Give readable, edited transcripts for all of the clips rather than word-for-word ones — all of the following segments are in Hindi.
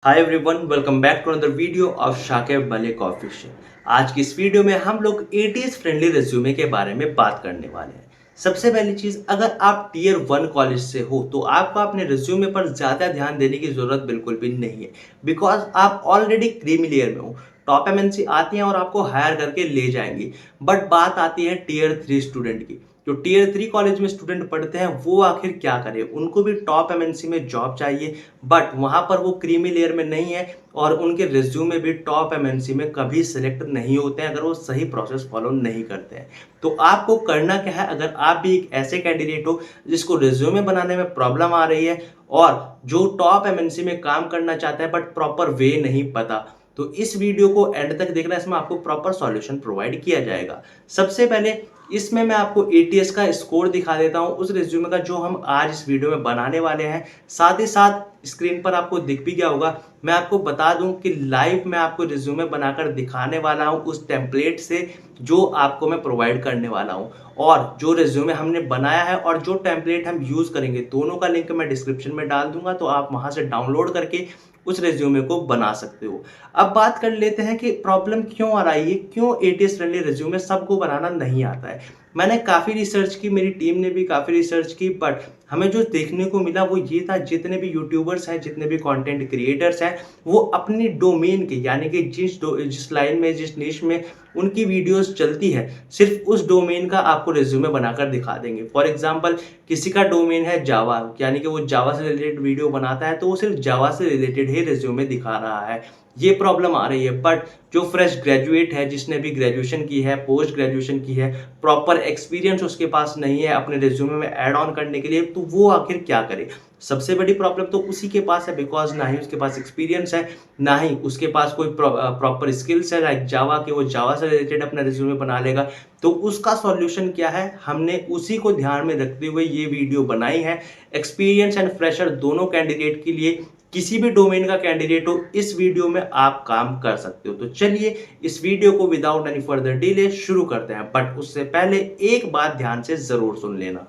Hi everyone, welcome back to another video of Shakib Malik official. आज की इस वीडियो में हम लोग एटीएस फ्रेंडली रिज्यूमे के बारे में बात करने वाले हैं। सबसे पहली चीज़, अगर आप टीयर 1 कॉलेज से हो तो आपको अपने रिज्यूमे पर ज़्यादा ध्यान देने की ज़रूरत बिल्कुल भी नहीं है, बिकॉज आप ऑलरेडी क्रीमी लेयर में हो। टॉप एमएनसी आती हैं और आपको हायर करके ले जाएंगी। बट बात आती है टीयर 3 स्टूडेंट की। जो टीयर 3 कॉलेज में स्टूडेंट पढ़ते हैं वो आखिर क्या करें? उनको भी टॉप एमएनसी में जॉब चाहिए, बट वहाँ पर वो क्रीमी लेयर में नहीं है और उनके रिज्यूमे भी टॉप एमएनसी में कभी सिलेक्ट नहीं होते हैं अगर वो सही प्रोसेस फॉलो नहीं करते हैं। तो आपको करना क्या है? अगर आप भी एक ऐसे कैंडिडेट हो जिसको रिज्यूमे बनाने में प्रॉब्लम आ रही है और जो टॉप एमएनसी में काम करना चाहता है बट प्रॉपर वे नहीं पता, तो इस वीडियो को एंड तक देखना, इसमें आपको प्रॉपर सॉल्यूशन प्रोवाइड किया जाएगा। सबसे पहले इसमें मैं आपको एटीएस का स्कोर दिखा देता हूं उस रिज्यूमे का जो हम आज इस वीडियो में बनाने वाले हैं। साथ ही साथ स्क्रीन पर आपको दिख भी गया होगा, मैं आपको बता दूं कि लाइव मैं आपको रिज्यूमे बनाकर दिखाने वाला हूं उस टेम्पलेट से जो आपको मैं प्रोवाइड करने वाला हूं। और जो रिज्यूमे हमने बनाया है और जो टेम्पलेट हम यूज करेंगे, दोनों का लिंक मैं डिस्क्रिप्शन में डाल दूंगा, तो आप वहां से डाउनलोड करके उस रिज्यूमे को बना सकते हो। अब बात कर लेते हैं कि प्रॉब्लम क्यों आ रही है, क्यों एटीएस फ्रेंडली रिज्यूमे सबको बनाना नहीं आता है। मैंने काफ़ी रिसर्च की, मेरी टीम ने भी काफ़ी रिसर्च की, बट हमें जो देखने को मिला वो ये था, जितने भी यूट्यूबर्स हैं, जितने भी कंटेंट क्रिएटर्स हैं, वो अपनी डोमेन के यानी कि जिस लाइन में, जिस निश में उनकी वीडियोस चलती है, सिर्फ उस डोमेन का आपको रिज्यूमे बनाकर दिखा देंगे। फॉर एग्जांपल, किसी का डोमेन है जावा, यानी कि वो जावा से रिलेटेड वीडियो बनाता है, तो वो सिर्फ जावा से रिलेटेड ही रिज्यूमे दिखा रहा है। ये प्रॉब्लम आ रही है। बट जो फ्रेश ग्रेजुएट है, जिसने भी ग्रेजुएशन की है, पोस्ट ग्रेजुएशन की है, प्रॉपर एक्सपीरियंस उसके पास नहीं है अपने रिज्यूमे में ऐड ऑन करने के लिए, तो वो आखिर क्या करे? सबसे बड़ी प्रॉब्लम तो उसी के पास है, बिकॉज ना ही उसके पास एक्सपीरियंस है, ना ही उसके पास कोई प्रॉपर स्किल्स है लाइक जावा के, वो जावा से रिलेटेड अपना रिज्यूमे बना लेगा। तो उसका सॉल्यूशन क्या है? हमने उसी को ध्यान में रखते हुए ये वीडियो बनाई है। एक्सपीरियंस एंड फ्रेशर दोनों कैंडिडेट के लिए, किसी भी डोमेन का कैंडिडेट हो, इस वीडियो में आप काम कर सकते हो। तो चलिए इस वीडियो को विदाउट एनी फर्दर डिले शुरू करते हैं, बट उससे पहले एक बात ध्यान से जरूर सुन लेना।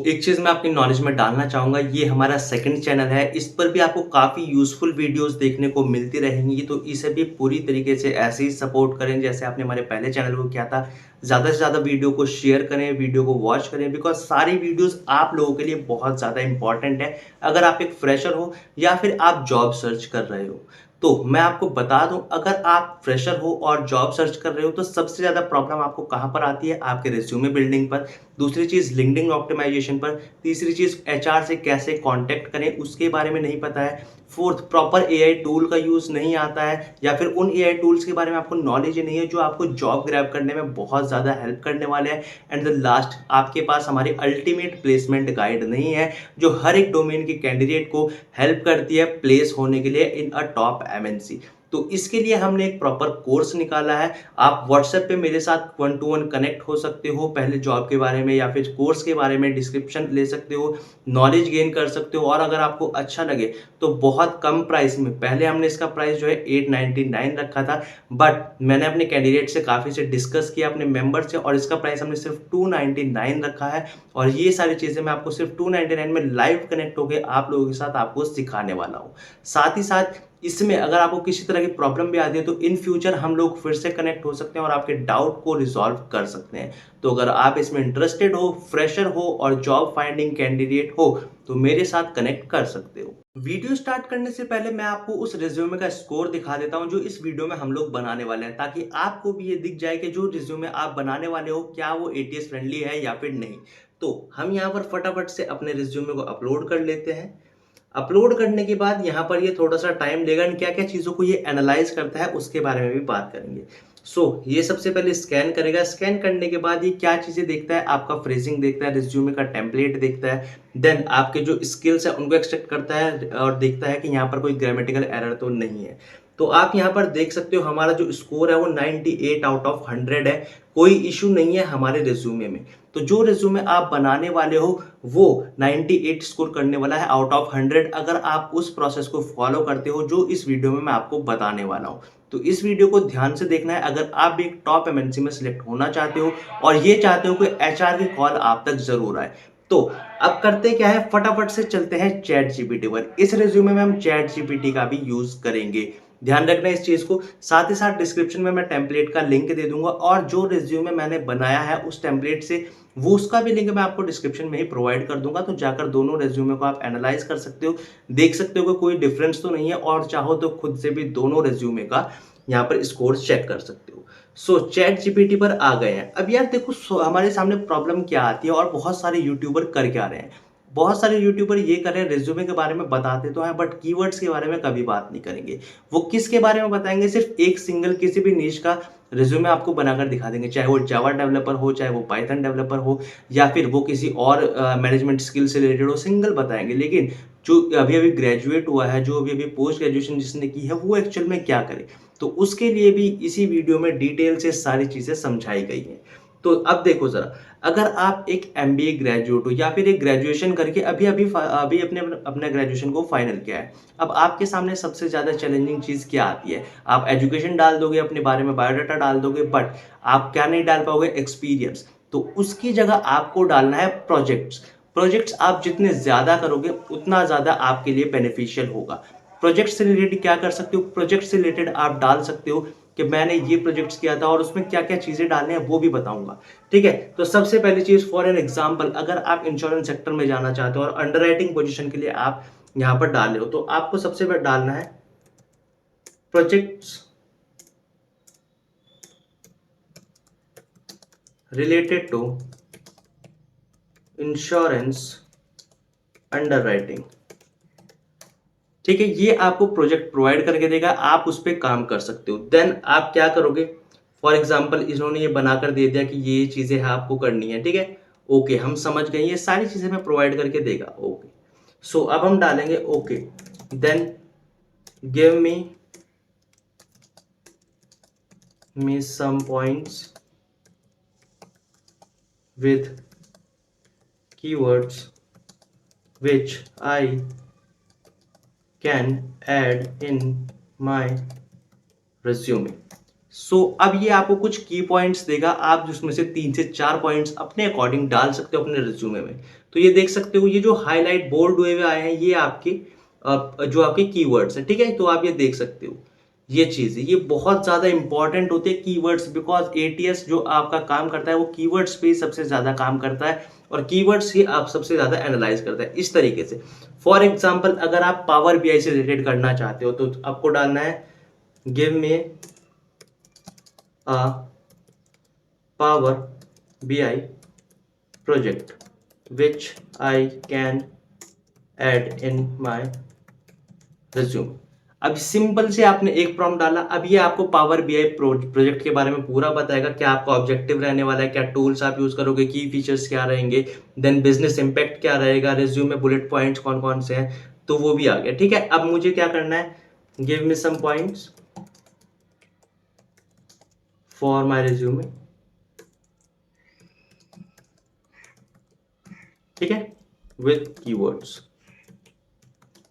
एक चीज़ मैं अपनी नॉलेज में डालना चाहूँगा, ये हमारा सेकंड चैनल है, इस पर भी आपको काफ़ी यूज़फुल वीडियोस देखने को मिलती रहेंगी, तो इसे भी पूरी तरीके से ऐसे ही सपोर्ट करें जैसे आपने हमारे पहले चैनल को किया था। ज़्यादा से ज़्यादा वीडियो को शेयर करें, वीडियो को वॉच करें, बिकॉज सारी वीडियोस आप लोगों के लिए बहुत ज़्यादा इंपॉर्टेंट है। अगर आप एक फ्रेशर हो या फिर आप जॉब सर्च कर रहे हो, तो मैं आपको बता दूं, अगर आप फ्रेशर हो और जॉब सर्च कर रहे हो तो सबसे ज़्यादा प्रॉब्लम आपको कहाँ पर आती है? आपके रिज्यूमे बिल्डिंग पर। दूसरी चीज़ लिंक्डइन ऑप्टिमाइजेशन पर। तीसरी चीज़ एचआर से कैसे कांटेक्ट करें उसके बारे में नहीं पता है। फोर्थ, प्रॉपर एआई टूल का यूज़ नहीं आता है, या फिर उन एआई टूल्स के बारे में आपको नॉलेज ही नहीं है जो आपको जॉब ग्रैब करने में बहुत ज़्यादा हेल्प करने वाले हैं। एंड द लास्ट, आपके पास हमारी अल्टीमेट प्लेसमेंट गाइड नहीं है जो हर एक डोमेन के कैंडिडेट को हेल्प करती है प्लेस होने के लिए इन अ टॉप एमएनसी। तो इसके लिए हमने एक प्रॉपर कोर्स निकाला है। आप व्हाट्सएप पे मेरे साथ 1-to-1 कनेक्ट हो सकते हो, पहले जॉब के बारे में या फिर कोर्स के बारे में डिस्क्रिप्शन ले सकते हो, नॉलेज गेन कर सकते हो। और अगर आपको अच्छा लगे तो बहुत कम प्राइस में, पहले हमने इसका प्राइस जो है 899 रखा था, बट मैंने अपने कैंडिडेट से काफ़ी से डिस्कस किया, अपने मेंबर से, और इसका प्राइस हमने सिर्फ 299 रखा है। और ये सारी चीज़ें मैं आपको सिर्फ 299 में लाइव कनेक्ट होकर आप लोगों के साथ आपको सिखाने वाला हूँ। साथ ही साथ इसमें अगर आपको किसी तरह की प्रॉब्लम भी आती है तो इन फ्यूचर हम लोग फिर से कनेक्ट हो सकते हैं और आपके डाउट को रिजॉल्व कर सकते हैं। तो अगर आप इसमें इंटरेस्टेड हो, फ्रेशर हो और जॉब फाइंडिंग कैंडिडेट हो, तो मेरे साथ कनेक्ट कर सकते हो। वीडियो स्टार्ट करने से पहले मैं आपको उस रिज्यूमे का स्कोर दिखा देता हूं जो इस वीडियो में हम लोग बनाने वाले हैं, ताकि आपको भी ये दिख जाए कि जो रिज्यूमे आप बनाने वाले हो क्या वो एटीएस फ्रेंडली है या फिर नहीं। तो हम यहाँ पर फटाफट से अपने रिज्यूमे को अपलोड कर लेते हैं। अपलोड करने के बाद यहाँ पर ये थोड़ा सा टाइम लेगा, क्या क्या चीज़ों को ये एनालाइज करता है उसके बारे में भी बात करेंगे। ये सबसे पहले स्कैन करेगा। स्कैन करने के बाद ये क्या चीज़ें देखता है? आपका फ्रेजिंग देखता है, रिज्यूमे का टेम्पलेट देखता है, देन आपके जो स्किल्स है उनको एक्सट्रैक्ट करता है और देखता है कि यहाँ पर कोई ग्रामेटिकल एरर तो नहीं है। तो आप यहाँ पर देख सकते हो हमारा जो स्कोर है वो 98 आउट ऑफ 100 है। कोई इशू नहीं है हमारे रिज्यूमे में। तो जो रिज्यूमे आप बनाने वाले हो वो 98 स्कोर करने वाला है आउट ऑफ 100, अगर आप उस प्रोसेस को फॉलो करते हो जो इस वीडियो में मैं आपको बताने वाला हूँ। तो इस वीडियो को ध्यान से देखना है अगर आप भी एक टॉप एमएनसी में सिलेक्ट होना चाहते हो और ये चाहते हो कि एचआर की कॉल आप तक जरूर आए। तो अब करते क्या है, फटाफट से चलते हैं चैट जीपीटी पर। इस रिज्यूमे में हम चैट जीपीटी का भी यूज करेंगे, ध्यान रखना इस चीज को। साथ ही साथ डिस्क्रिप्शन में मैं टेम्पलेट का लिंक दे दूंगा, और जो रिज्यूमे मैंने बनाया है उस टेम्पलेट से वो उसका भी लिंक मैं आपको डिस्क्रिप्शन में ही प्रोवाइड कर दूंगा। तो जाकर दोनों रिज्यूमे को आप एनालाइज कर सकते हो, देख सकते हो कि कोई डिफरेंस तो नहीं है, और चाहो तो खुद से भी दोनों रिज्यूमे का यहाँ पर स्कोर चेक कर सकते हो। सो चैट जीपीटी पर आ गए हैं। अब यार देखो, हमारे सामने प्रॉब्लम क्या आती है और बहुत सारे यूट्यूबर कर क्या रहे हैं। बहुत सारे यूट्यूबर ये कर रहे हैं, रिज्यूमे के बारे में बताते तो हैं बट कीवर्ड्स के बारे में कभी बात नहीं करेंगे। वो किसके बारे में बताएंगे, सिर्फ एक सिंगल किसी भी नीश का रिज्यूमे आपको बनाकर दिखा देंगे, चाहे वो जावा डेवलपर हो, चाहे वो पाइथन डेवलपर हो, या फिर वो किसी और मैनेजमेंट स्किल से रिलेटेड हो, सिंगल बताएंगे। लेकिन जो अभी अभी ग्रेजुएट हुआ है, जो अभी अभी पोस्ट ग्रेजुएशन जिसने की है, वो एक्चुअल में क्या करे, तो उसके लिए भी इसी वीडियो में डिटेल से सारी चीजें समझाई गई हैं। तो अब देखो जरा, अगर आप एक एमबीए ग्रेजुएट हो या फिर एक ग्रेजुएशन करके अभी अभी अभी अपने अपने ग्रेजुएशन को फाइनल किया है, अब आपके सामने सबसे ज्यादा चैलेंजिंग चीज क्या आती है। आप एजुकेशन डाल दोगे, अपने बारे में बायोडाटा डाल दोगे, बट आप क्या नहीं डाल पाओगे, एक्सपीरियंस। तो उसकी जगह आपको डालना है प्रोजेक्ट्स। प्रोजेक्ट्स आप जितने ज्यादा करोगे उतना ज्यादा आपके लिए बेनिफिशियल होगा। प्रोजेक्ट से रिलेटेड क्या कर सकते हो, प्रोजेक्ट से रिलेटेड आप डाल सकते हो कि मैंने ये प्रोजेक्ट्स किया था और उसमें क्या क्या चीजें डालने हैं वो भी बताऊंगा। ठीक है, तो सबसे पहली चीज, फॉर एन एग्जांपल, अगर आप इंश्योरेंस सेक्टर में जाना चाहते हो और अंडरराइटिंग पोजीशन के लिए आप यहां पर डाल रहे हो, तो आपको सबसे पहले डालना है projects related to insurance underwriting. ठीक है, ये आपको प्रोजेक्ट प्रोवाइड करके देगा, आप उस पर काम कर सकते हो। देन आप क्या करोगे, फॉर एग्जाम्पल इन्होंने ये बनाकर दे दिया कि ये चीजें आपको करनी है। ठीक है, ओके, हम समझ गए, ये सारी चीजें मैं प्रोवाइड करके देगा। ओके, सो अब हम डालेंगे okay, then give me some points with keywords which I can add in my resume। So अब ये आपको कुछ की पॉइंट्स देगा, आप जिसमें से 3 से 4 पॉइंट्स अपने अकॉर्डिंग डाल सकते हो अपने रिज्यूमे में। तो ये देख सकते हो, ये जो हाईलाइट बोल्ड हुए हुए आए हैं, ये आपके जो आपके कीवर्ड्स है। ठीक है, तो आप ये देख सकते हो, ये चीज ये बहुत ज्यादा इंपॉर्टेंट होते हैं कीवर्ड्स, बिकॉज एटीएस जो आपका काम करता है वो कीवर्ड्स पे सबसे ज्यादा काम करता है, और कीवर्ड्स ही आप सबसे ज्यादा एनालाइज करता है इस तरीके से। फॉर एग्जांपल, अगर आप पावर बीआई से रिलेटेड करना चाहते हो तो आपको डालना है give me a power BI project which I can add in my resume. अब सिंपल से आपने एक प्रॉम्प्ट डाला, अब ये आपको पावर बीआई प्रोजेक्ट के बारे में पूरा बताएगा, क्या आपका ऑब्जेक्टिव रहने वाला है, क्या टूल्स आप यूज करोगे, की फीचर्स क्या रहेंगे, देन बिजनेस इंपैक्ट क्या रहेगा, रिज्यूम में बुलेट पॉइंट्स कौन कौन से हैं, तो वो भी आ गया। ठीक है, अब मुझे क्या करना है, give me some points for my resume. ठीक है, विद कीवर्ड्स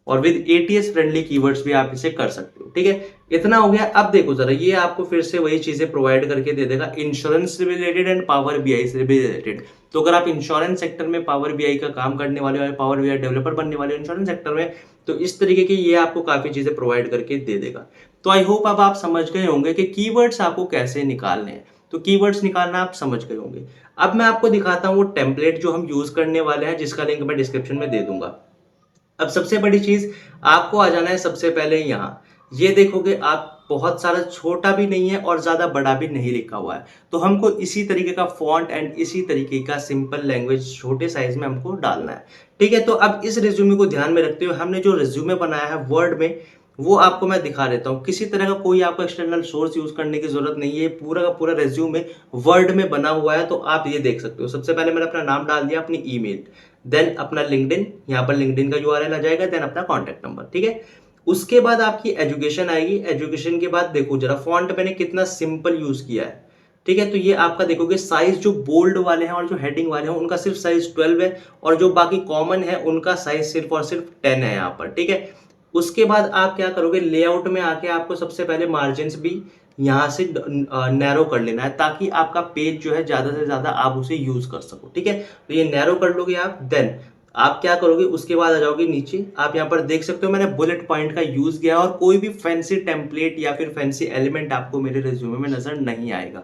और विद एटीएस फ्रेंडली कीवर्ड्स भी आप इसे कर सकते हो। ठीक है, इतना हो गया। अब देखो जरा, ये आपको फिर से वही चीजें प्रोवाइड करके दे देगा, इंश्योरेंस से रिलेटेड एंड पावर बीआई से भी रिलेटेड। तो अगर आप इंश्योरेंस सेक्टर में पावर बीआई का काम करने वाले हो, पावर बीआई डेवलपर बनने वाले हो इंश्योरेंस सेक्टर में, तो इस तरीके की ये आपको काफी चीजें प्रोवाइड करके दे देगा। तो आई होप अब आप समझ गए होंगे कि कीवर्ड्स आपको कैसे निकालने हैं। तो कीवर्ड्स निकालना आप समझ गए होंगे। अब मैं आपको दिखाता हूँ वो टेम्पलेट जो हम यूज करने वाले हैं, जिसका लिंक मैं डिस्क्रिप्शन में दे दूंगा। अब सबसे बड़ी चीज, आपको आ जाना है सबसे पहले यहाँ, ये देखोगे आप बहुत सारा छोटा भी नहीं है और ज्यादा बड़ा भी नहीं लिखा हुआ है, तो हमको इसी तरीके का फॉन्ट एंड इसी तरीके का सिंपल लैंग्वेज छोटे साइज में हमको डालना है। ठीक है, तो अब इस रिज्यूमे को ध्यान में रखते हुए हमने जो रिज्यूमे बनाया है वर्ड में, वो आपको मैं दिखा देता हूँ। किसी तरह का कोई आपको एक्सटर्नल सोर्स यूज करने की जरूरत नहीं है, पूरा का पूरा रिज्यूमे वर्ड में बना हुआ है। तो आप ये देख सकते हो, सबसे पहले मैंने अपना नाम डाल दिया, अपनी ईमेल, देन अपना लिंक्डइन, यहाँ पर लिंक्डइन का यूआरएल आ जाएगा, देन अपना कॉन्टैक्ट नंबर। ठीक है, उसके बाद आपकी एजुकेशन आएगी। एजुकेशन के बाद देखो जरा फॉन्ट मैंने कितना सिंपल यूज किया है। ठीक है, तो ये आपका देखोगे साइज जो बोल्ड वाले हैं और जो हेडिंग वाले हैं उनका सिर्फ साइज 12 है, और जो बाकी कॉमन है उनका साइज सिर्फ और सिर्फ 10 है यहाँ पर। ठीक है, उसके बाद आप क्या करोगे, लेआउट में आके आपको सबसे पहले मार्जिन भी यहाँ से नैरो कर लेना है ताकि आपका पेज जो है ज़्यादा से ज़्यादा आप उसे यूज़ कर सको। ठीक है, तो ये नैरो कर लोगे आप, देन आप क्या करोगे, उसके बाद आ जाओगे नीचे। आप यहाँ पर देख सकते हो मैंने बुलेट पॉइंट का यूज़ किया और कोई भी फैंसी टेम्पलेट या फिर फैंसी एलिमेंट आपको मेरे रिज्यूमे में नजर नहीं आएगा।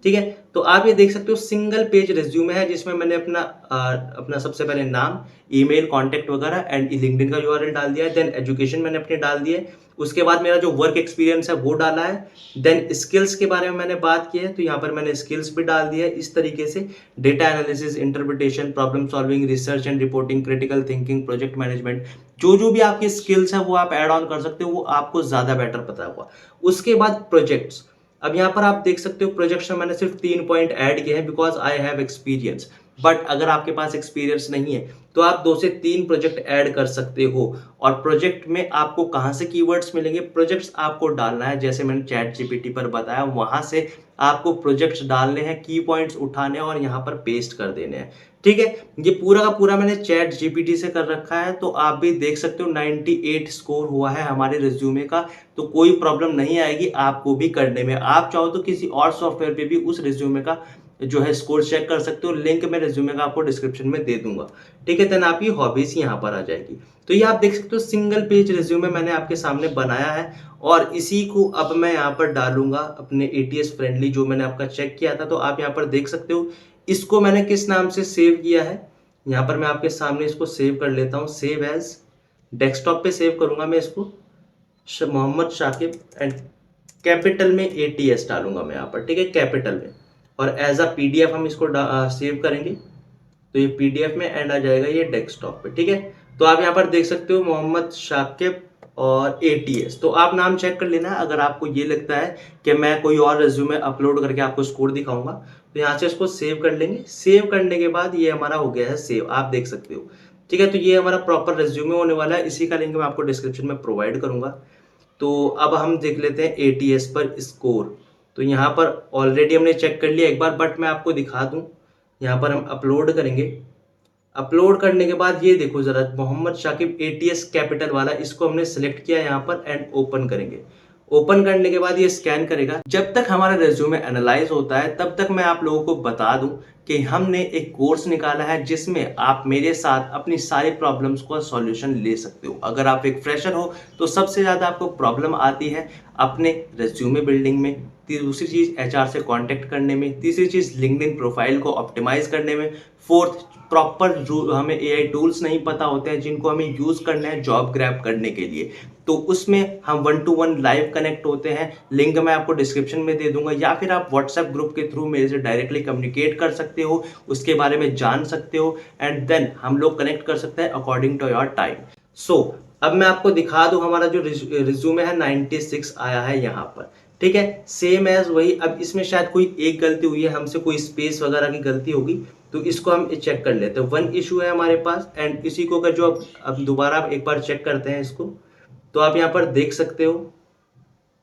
ठीक है, तो आप ये देख सकते हो सिंगल पेज रिज्यूमे है जिसमें मैंने अपना सबसे पहले नाम, ईमेल, कॉन्टैक्ट वगैरह एंड लिंक्डइन का यूआरएल डाल दिया है। देन एजुकेशन मैंने अपने डाल दिया है। उसके बाद मेरा जो वर्क एक्सपीरियंस है वो डाला है। देन स्किल्स के बारे में मैंने बात की है, तो यहाँ पर मैंने स्किल्स भी डाल दिया है इस तरीके से। Data analysis, interpretation, problem solving, research and reporting, critical thinking, project management, जो जो भी आपकी स्किल्स है वो आप ऐड ऑन कर सकते हो, वो आपको ज्यादा बेटर पता होगा। उसके बाद प्रोजेक्ट्स, अब यहाँ पर आप देख सकते हो प्रोजेक्ट्स में मैंने सिर्फ 3 पॉइंट ऐड किए हैं because I have experience. But अगर आपके पास एक्सपीरियंस नहीं है तो आप 2 से 3 प्रोजेक्ट ऐड कर सकते हो। और प्रोजेक्ट में आपको कहाँ से कीवर्ड्स मिलेंगे, प्रोजेक्ट्स आपको डालना है जैसे मैंने चैट जीपीटी पर बताया, वहां से आपको प्रोजेक्ट्स डालने हैं, की पॉइंट्स उठाने हैं और यहाँ पर पेस्ट कर देने हैं। ठीक है, ये पूरा का पूरा मैंने चैट जीपीटी से कर रखा है, तो आप भी देख सकते हो 98 स्कोर हुआ है हमारे रिज्यूमे का। तो कोई प्रॉब्लम नहीं आएगी आपको भी करने में। आप चाहो तो किसी और सॉफ्टवेयर पे भी उस रिज्यूमे का जो है स्कोर चेक कर सकते हो। लिंक मैं रिज्यूमे का आपको डिस्क्रिप्शन में दे दूंगा। ठीक है, देन आपकी हॉबीज यहाँ पर आ जाएगी। तो ये आप देख सकते हो सिंगल पेज रिज्यूमे मैंने आपके सामने बनाया है और इसी को अब मैं यहाँ पर डालूंगा अपने एटीएस फ्रेंडली जो मैंने आपका चेक किया था। तो आप यहाँ पर देख सकते हो इसको मैंने किस नाम से सेव किया है। यहाँ पर मैं आपके सामने इसको सेव कर लेता हूँ, सेव एज, डेस्कटॉप पे सेव करूंगा मैं इसको, मोहम्मद शाकिब एंड कैपिटल में एटीएस डालूंगा मैं यहाँ पर। ठीक है, कैपिटल में, और एज अ पीडीएफ हम इसको सेव करेंगे। तो ये पीडीएफ में एंड आ जाएगा ये डेस्कटॉप पे। ठीक है, तो आप यहाँ पर देख सकते हो मोहम्मद शाकिब और एटीएस। तो आप नाम चेक कर लेना अगर आपको ये लगता है कि मैं कोई और रिज्यूमे अपलोड करके आपको स्कोर दिखाऊंगा। तो यहाँ से इसको सेव कर लेंगे। सेव करने के बाद ये हमारा हो गया है सेव, आप देख सकते हो। ठीक है, तो ये हमारा प्रॉपर रिज्यूमे होने वाला है। इसी का लिंक मैं आपको डिस्क्रिप्शन में प्रोवाइड करूंगा। तो अब हम देख लेते हैं एटीएस पर स्कोर। तो यहाँ पर ऑलरेडी हमने चेक कर लिया एक बार, बट मैं आपको दिखा दूं। यहाँ पर हम अपलोड करेंगे। अपलोड करने के बाद ये देखो जरा, मोहम्मद शाकिब एटीएस कैपिटल वाला, इसको हमने सेलेक्ट किया यहाँ पर एंड ओपन करेंगे। ओपन करने के बाद ये स्कैन करेगा। जब तक हमारा रिज्यूमे एनालाइज होता है तब तक मैं आप लोगों को बता दूं कि हमने एक कोर्स निकाला है जिसमें आप मेरे साथ अपनी सारी प्रॉब्लम्स का सॉल्यूशन ले सकते हो। अगर आप एक फ्रेशर हो तो सबसे ज़्यादा आपको प्रॉब्लम आती है अपने रिज्यूमे बिल्डिंग में, दूसरी चीज़ एचआर से कांटेक्ट करने में, तीसरी चीज़ लिंक्डइन प्रोफाइल को ऑप्टिमाइज करने में, फोर्थ प्रॉपर हमें एआई टूल्स नहीं पता होते हैं जिनको हमें यूज़ करना है जॉब ग्रैब करने के लिए। तो उसमें हम 1 to 1 लाइव कनेक्ट होते हैं। लिंक मैं आपको डिस्क्रिप्शन में दे दूंगा, या फिर आप व्हाट्सएप ग्रुप के थ्रू मेरे से डायरेक्टली कम्युनिकेट कर सकते हो, उसके बारे में जान सकते हो एंड देन हम लोग कनेक्ट कर सकते हैं अकॉर्डिंग टू योर टाइम। सो अब मैं आपको दिखा दूं, हमारा जो रिज्यूमे है 96 आया है यहाँ पर। ठीक है, सेम एज वही। अब इसमें शायद कोई एक गलती हुई है हमसे, कोई स्पेस वगैरह की गलती होगी, तो इसको हम चेक कर लेते हैं। 1 इशू है हमारे पास एंड इसी को अगर जो अब दोबारा एक बार चेक करते हैं इसको, तो आप यहाँ पर देख सकते हो।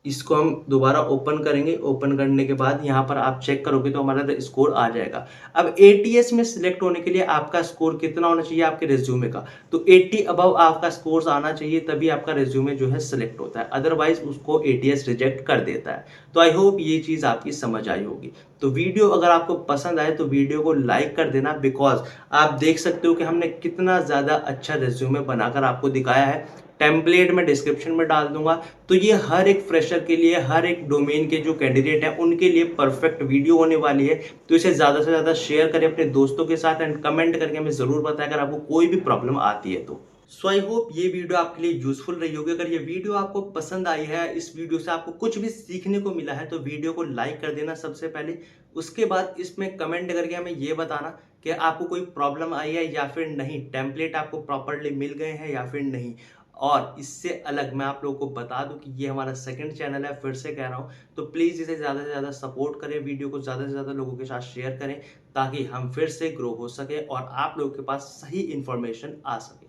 इसको हम दोबारा ओपन करेंगे। ओपन करने के बाद यहाँ पर आप चेक करोगे तो हमारा स्कोर आ जाएगा। अब एटीएस में सिलेक्ट होने के लिए आपका स्कोर कितना होना चाहिए आपके रिज्यूमे का, तो 80 अबव आपका स्कोर आना चाहिए, तभी आपका रिज्यूमे जो है सिलेक्ट होता है, अदरवाइज उसको एटीएस रिजेक्ट कर देता है। तो आई होप ये चीज़ आपकी समझ आई होगी। तो वीडियो अगर आपको पसंद आए तो वीडियो को लाइक कर देना, बिकॉज आप देख सकते हो कि हमने कितना ज़्यादा अच्छा रिज्यूमे बनाकर आपको दिखाया है। टेम्पलेट मैं डिस्क्रिप्शन में डाल दूंगा। तो ये हर एक फ्रेशर के लिए, हर एक डोमेन के जो कैंडिडेट हैं उनके लिए परफेक्ट वीडियो होने वाली है। तो इसे ज़्यादा से ज़्यादा शेयर करें अपने दोस्तों के साथ एंड कमेंट करके हमें ज़रूर बताएं अगर आपको कोई भी प्रॉब्लम आती है तो। सो आई होप ये वीडियो आपके लिए यूजफुल रही होगी। अगर ये वीडियो आपको पसंद आई है, इस वीडियो से आपको कुछ भी सीखने को मिला है, तो वीडियो को लाइक कर देना सबसे पहले। उसके बाद इसमें कमेंट करके हमें ये बताना कि आपको कोई प्रॉब्लम आई है या फिर नहीं, टेम्पलेट आपको प्रॉपरली मिल गए हैं या फिर नहीं। और इससे अलग मैं आप लोगों को बता दूं कि ये हमारा सेकंड चैनल है, फिर से कह रहा हूं, तो प्लीज़ इसे ज़्यादा से ज़्यादा सपोर्ट करें, वीडियो को ज़्यादा से ज़्यादा लोगों के साथ शेयर करें ताकि हम फिर से ग्रो हो सके और आप लोगों के पास सही इन्फॉर्मेशन आ सके।